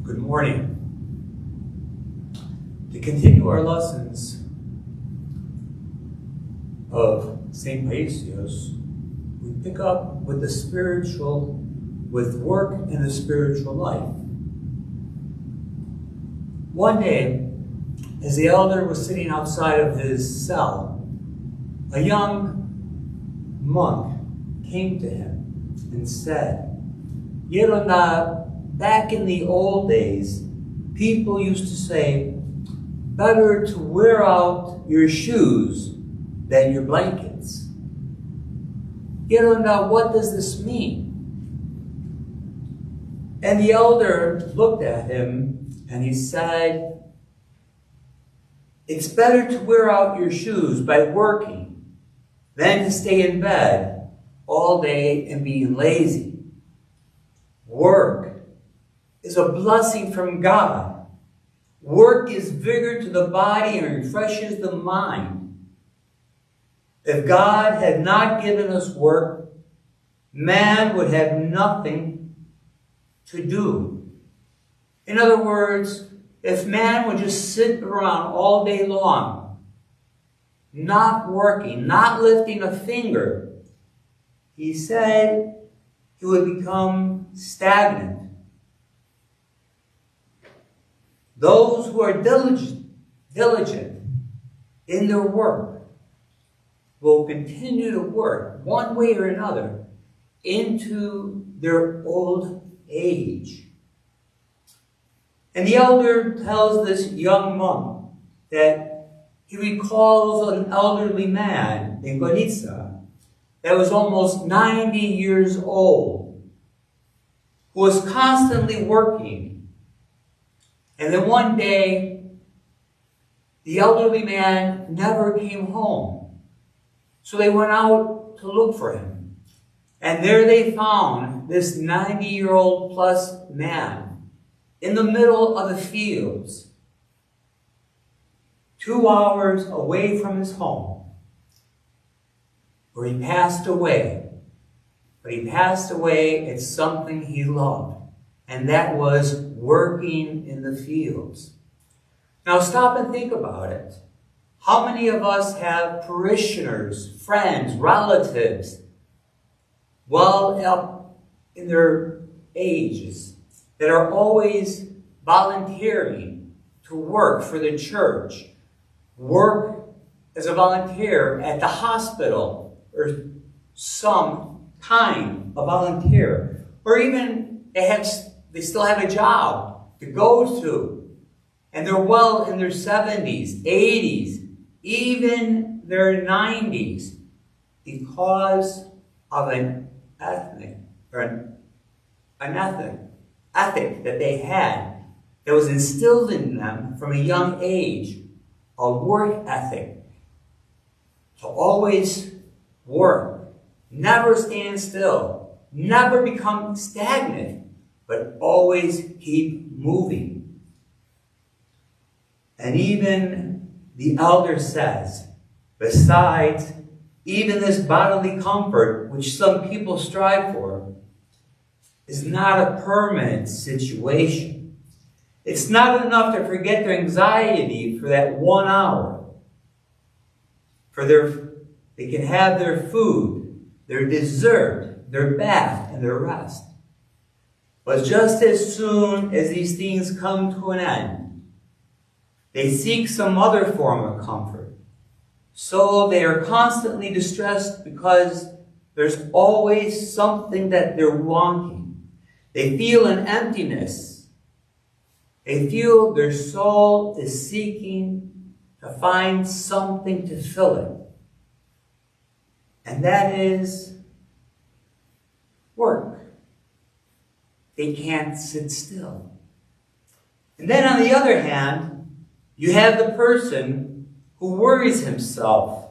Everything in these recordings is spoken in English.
Good morning. To continue our lessons of St. Paisios, we pick up with work and the spiritual life. One day, as the elder was sitting outside of his cell, a young monk came to him and said, back in the old days, people used to say, better to wear out your shoes than your blankets. What does this mean? And the elder looked at him and he said, it's better to wear out your shoes by working than to stay in bed all day and being lazy. Work is a blessing from God. Work gives vigor to the body and refreshes the mind. If God had not given us work, man would have nothing to do. In other words, if man would just sit around all day long, not working, not lifting a finger, he said he would become stagnant. Those who are diligent in their work will continue to work one way or another into their old age. And the elder tells this young monk that he recalls an elderly man in Gorica that was almost 90 years old, who was constantly working. And then one day, the elderly man never came home. So they went out to look for him. And there they found this 90-year-old plus man in the middle of the fields, 2 hours away from his home, where he passed away. But he passed away at something he loved, and that was working in the fields. Now stop and think about it. How many of us have parishioners, friends, relatives, well up in their ages, that are always volunteering to work for the church, work as a volunteer at the hospital, or some kind of volunteer, or even they still have a job to go to, and they're well in their 70s, 80s, even their 90s, because of an ethic that they had that was instilled in them from a young age, a work ethic, to always work, never stand still, never become stagnant, but always keep moving. And even the elder says, besides even this bodily comfort, which some people strive for, is not a permanent situation. It's not enough to forget their anxiety for that 1 hour. They can have their food, their dessert, their bath, and their rest. But just as soon as these things come to an end, they seek some other form of comfort. So they are constantly distressed because there's always something that they're wanting. They feel an emptiness. They feel their soul is seeking to find something to fill it. And that is work. They can't sit still. And then on the other hand, you have the person who worries himself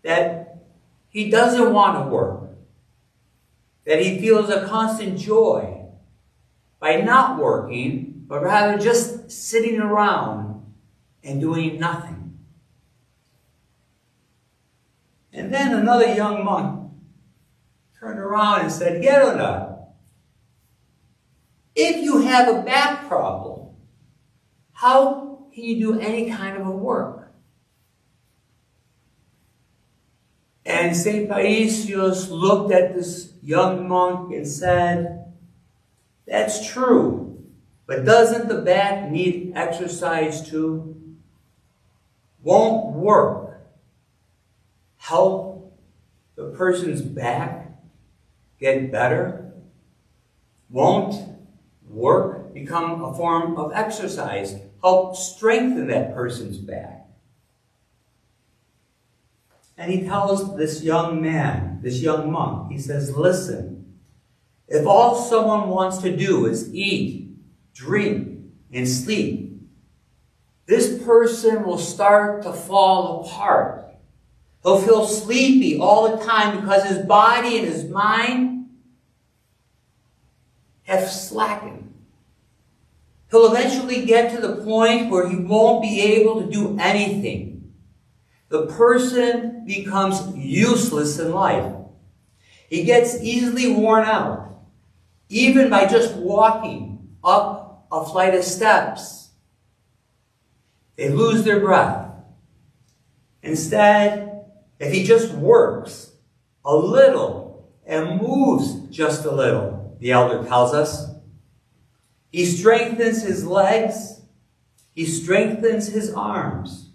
that he doesn't want to work, that he feels a constant joy by not working, but rather just sitting around and doing nothing. And then another young monk turned around and said, Gerona, If you have a back problem, how can you do any kind of a work? And St. Paisios looked at this young monk and said, that's true, but doesn't the back need exercise too? Won't work help the person's back get better? Won't work become a form of exercise, help strengthen that person's back? And he tells this young man, this young monk, he says, listen, if all someone wants to do is eat, drink, and sleep, this person will start to fall apart. He'll feel sleepy all the time because his body and his mind have slackened. He'll eventually get to the point where he won't be able to do anything. The person becomes useless in life. He gets easily worn out, even by just walking up a flight of steps. They lose their breath. Instead, if he just works a little and moves just a little, the elder tells us, he strengthens his legs, he strengthens his arms.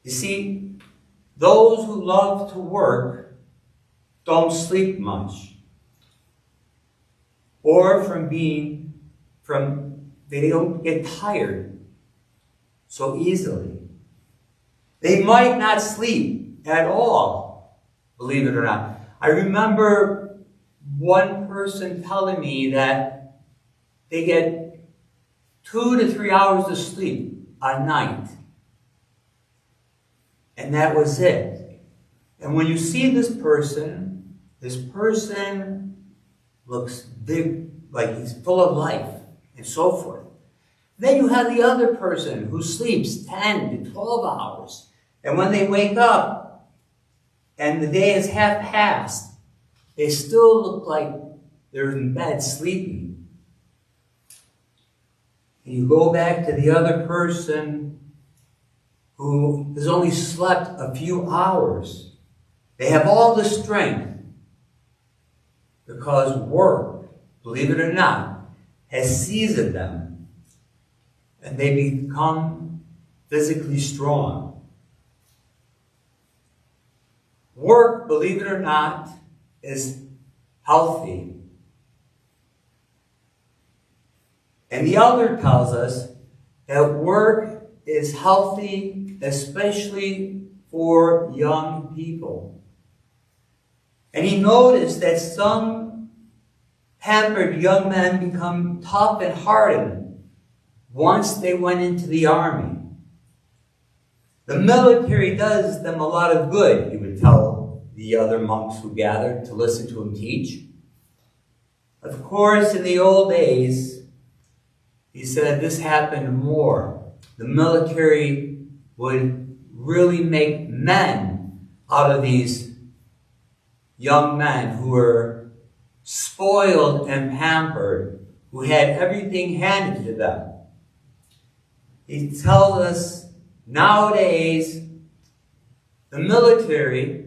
You see, those who love to work don't sleep much, or they don't get tired so easily. They might not sleep at all, believe it or not. I remember one person telling me that they get 2 to 3 hours of sleep a night. And that was it. And when you see this person looks big, like he's full of life and so forth. Then you have the other person who sleeps 10 to 12 hours. And when they wake up and the day is half past, they still look like they're in bed sleeping. And you go back to the other person who has only slept a few hours. They have all the strength because work, believe it or not, has seized them, and they become physically strong. Work, believe it or not, is healthy. And the elder tells us that work is healthy, especially for young people. And he noticed that some pampered young men become tough and hardened once they went into the army. The military does them a lot of good, he would tell the other monks who gathered to listen to him teach. Of course, in the old days, he said this happened more. The military would really make men out of these young men who were spoiled and pampered, who had everything handed to them. He tells us nowadays the military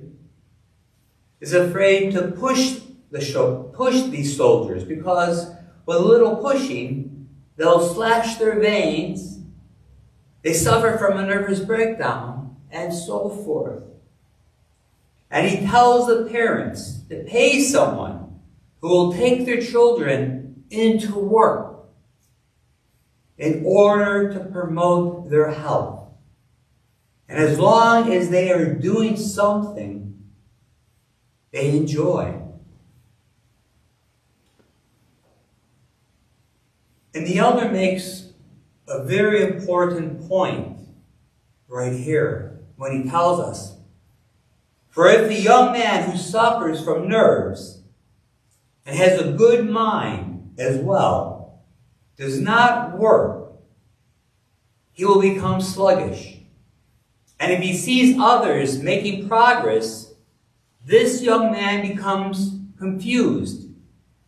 is afraid to push these soldiers because with a little pushing, they'll slash their veins, they suffer from a nervous breakdown, and so forth. And he tells the parents to pay someone who will take their children into work in order to promote their health. And as long as they are doing something they enjoy. And the elder makes a very important point right here when he tells us, for if the young man who suffers from nerves and has a good mind as well does not work, he will become sluggish. And if he sees others making progress, this young man becomes confused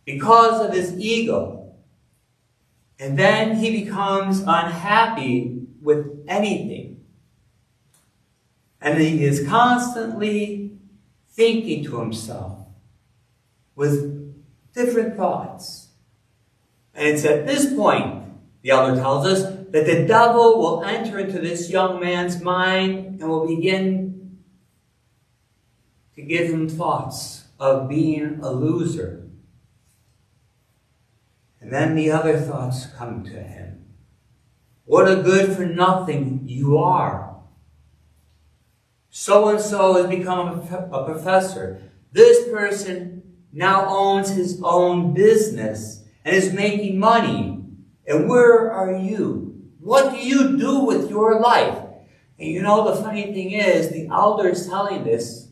because of his ego. And then he becomes unhappy with anything. And he is constantly thinking to himself with different thoughts. And it's at this point, the elder tells us, that the devil will enter into this young man's mind and will begin to give him thoughts of being a loser. And then the other thoughts come to him. What a good-for-nothing you are. So-and-so has become a professor. This person now owns his own business and is making money. And where are you? What do you do with your life? And you know, the funny thing is, the elder is telling this.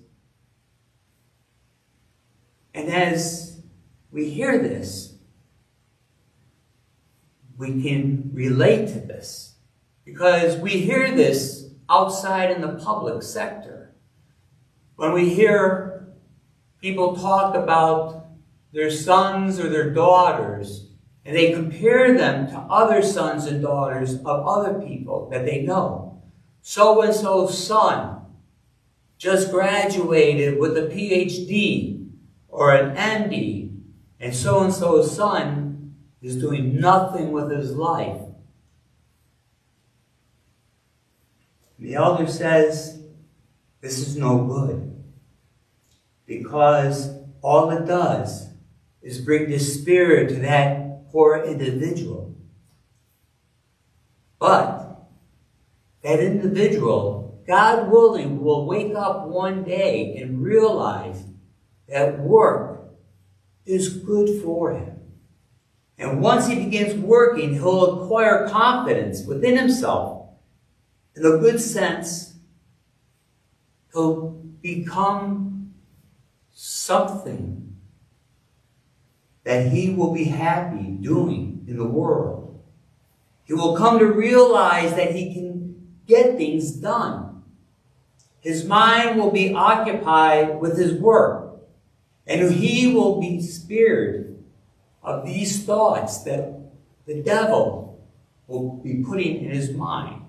And as we hear this, we can relate to this. Because we hear this outside in the public sector. When we hear people talk about their sons or their daughters, and they compare them to other sons and daughters of other people that they know. So-and-so's son just graduated with a PhD or an MD, and so-and-so's son is doing nothing with his life. The elder says, this is no good, because all it does is bring despair to that poor individual. But that individual, God willing, will wake up one day and realize that work is good for him. And once he begins working, he'll acquire confidence within himself. In a good sense, he'll become something that he will be happy doing in the world. He will come to realize that he can get things done. His mind will be occupied with his work, and he will be spared of these thoughts that the devil will be putting in his mind.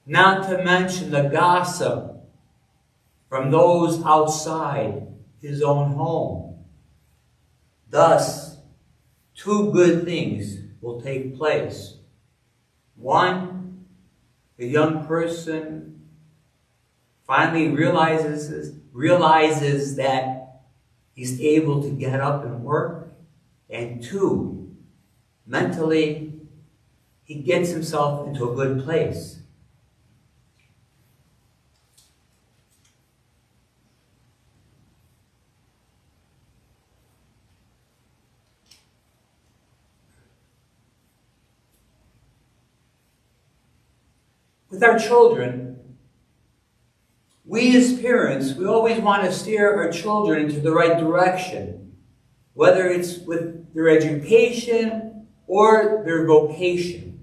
Not to mention the gossip from those outside his own home. Thus, two good things will take place. One, the young person finally realizes that he's able to get up and work. And two, mentally, he gets himself into a good place. With our children, we as parents, we always want to steer our children into the right direction, whether it's with their education or their vocation.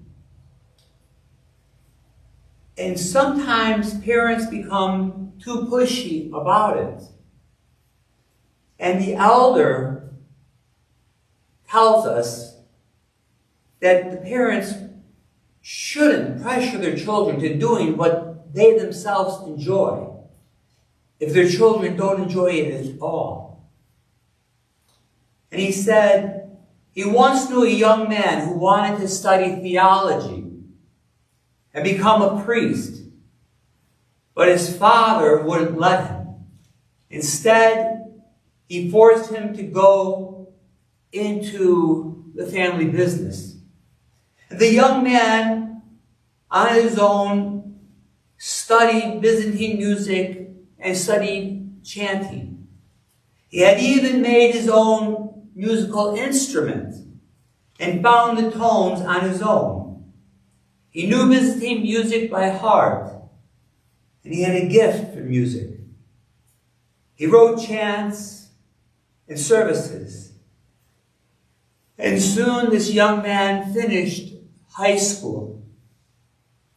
And sometimes parents become too pushy about it. And the elder tells us that the parents shouldn't pressure their children to doing what they themselves enjoy, if their children don't enjoy it at all. And he said, he once knew a young man who wanted to study theology and become a priest, but his father wouldn't let him. Instead, he forced him to go into the family business. The young man, on his own, studied Byzantine music and studied chanting. He had even made his own musical instrument and found the tones on his own. He knew Byzantine music by heart, and he had a gift for music. He wrote chants and services. And soon this young man finished high school.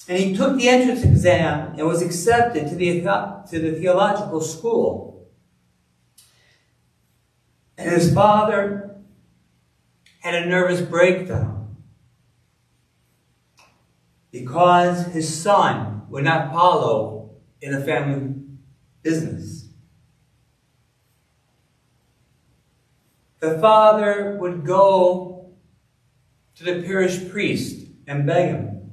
And he took the entrance exam and was accepted to the theological school. And his father had a nervous breakdown because his son would not follow in the family business. The father would go to the parish priest and beg him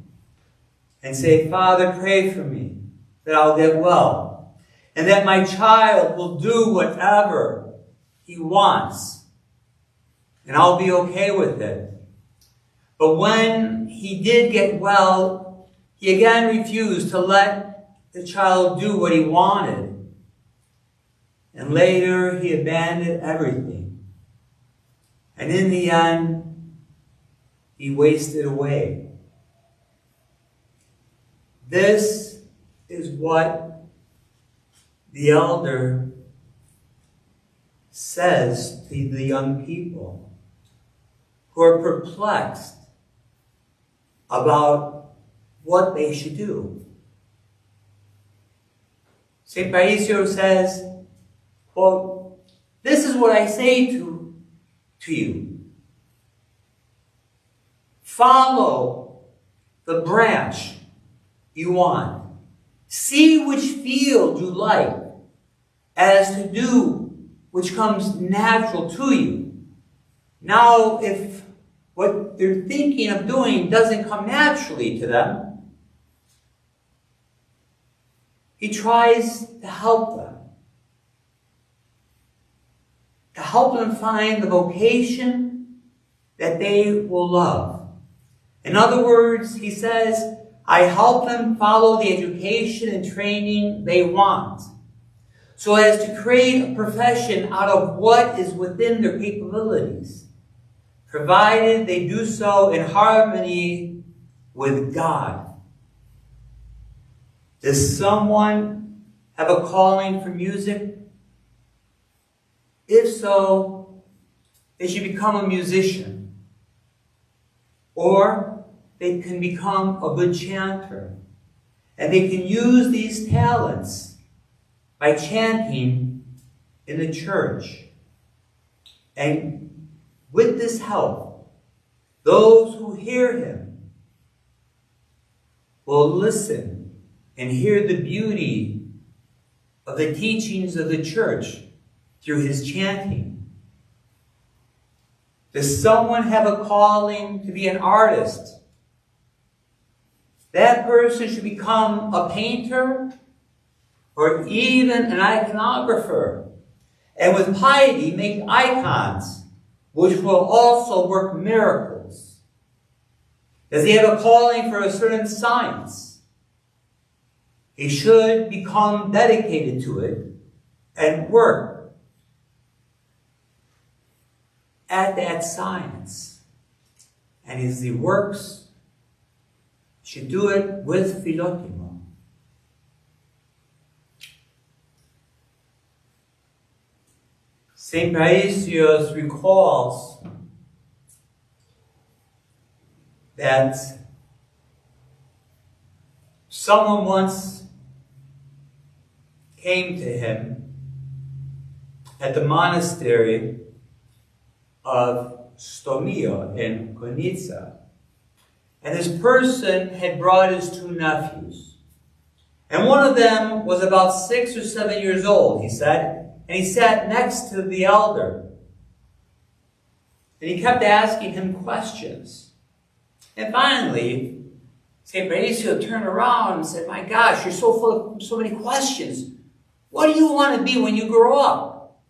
and say, "Father, pray for me that I'll get well and that my child will do whatever he wants and I'll be okay with it." But when he did get well, he again refused to let the child do what he wanted. And later he abandoned everything. And in the end, he wasted away. This is what the elder says to the young people who are perplexed about what they should do. St. Paisios says, well, this is what I say to you. Follow the branch you want. See which field you like as to do which comes natural to you. Now, if what they're thinking of doing doesn't come naturally to them, he tries to help them. To help them find the vocation that they will love. In other words, he says, I help them follow the education and training they want, so as to create a profession out of what is within their capabilities, provided they do so in harmony with God. Does someone have a calling for music? If so, they should become a musician. Or they can become a good chanter. And they can use these talents by chanting in the church. And with this help, those who hear him will listen and hear the beauty of the teachings of the church through his chanting. Does someone have a calling to be an artist? That person should become a painter or even an iconographer, and with piety make icons which will also work miracles. Does he have a calling for a certain science? He should become dedicated to it and work at that science. And as he works, should do it with philotimo. St. Paisios recalls that someone once came to him at the monastery of Stomio in Konitsa. And this person had brought his two nephews. And one of them was about 6 or 7 years old, he said, and he sat next to the elder. And he kept asking him questions. And finally, St. Paisios turned around and said, "My gosh, you're so full of so many questions. What do you want to be when you grow up?"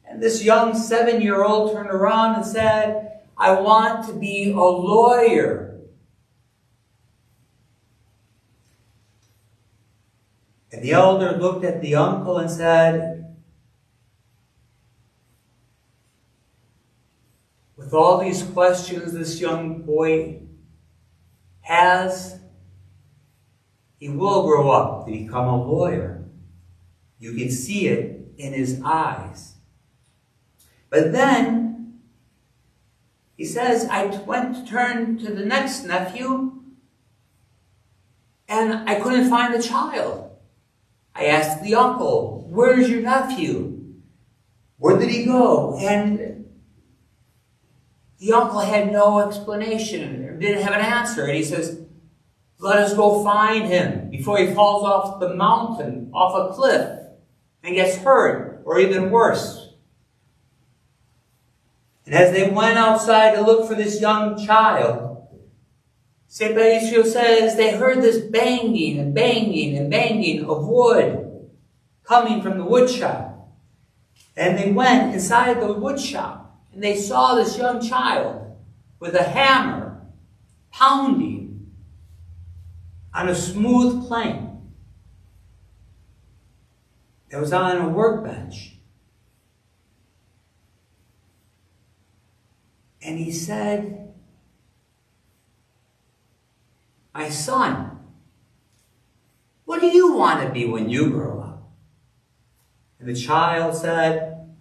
And this young 7-year-old turned around and said, "I want to be a lawyer." And the elder looked at the uncle and said, "With all these questions this young boy has, he will grow up to become a lawyer. You can see it in his eyes." But then, he says, I went to turn to the next nephew, and I couldn't find the child. I asked the uncle, "Where's your nephew?" Where did he go? And the uncle had no explanation, or didn't have an answer. And he says, let us go find him before he falls off the mountain, off a cliff, and gets hurt, or even worse. And as they went outside to look for this young child, St. Paisios says they heard this banging and banging and banging of wood coming from the wood shop. And they went inside the wood shop, and they saw this young child with a hammer pounding on a smooth plank that was on a workbench. And he said, my son, what do you want to be when you grow up? And the child said,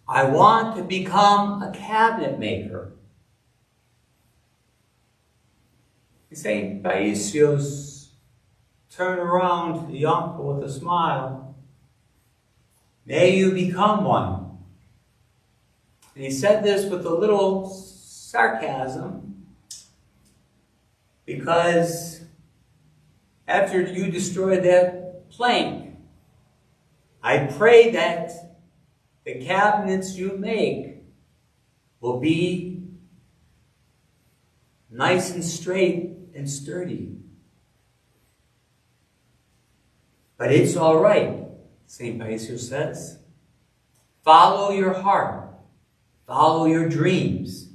I want to become a cabinet maker. St. Paisios turned around to the uncle with a smile. May you become one. And he said this with a little sarcasm, because after you destroyed that plank, I pray that the cabinets you make will be nice and straight and sturdy. But it's all right, St. Paisios says. Follow your heart. Follow your dreams.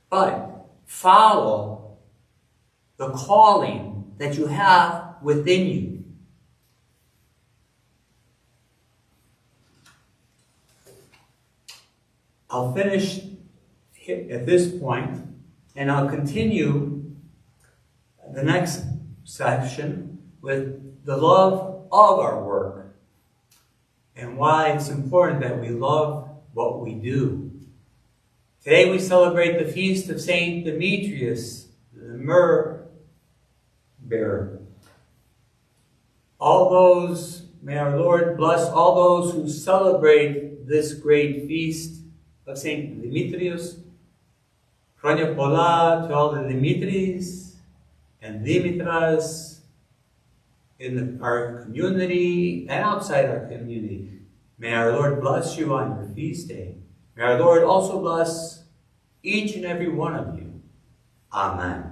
But follow the calling that you have within you. I'll finish at this point, and I'll continue the next section with the love of our work and why it's important that we love what we do. Today we celebrate the feast of Saint Demetrius, the myrrh bearer. May our Lord bless all those who celebrate this great feast of Saint Demetrius. Chronia Pola to all the Dimitris and Dimitras in our community and outside our community. May our Lord bless you on your feast day. May our Lord also bless each and every one of you. Amen.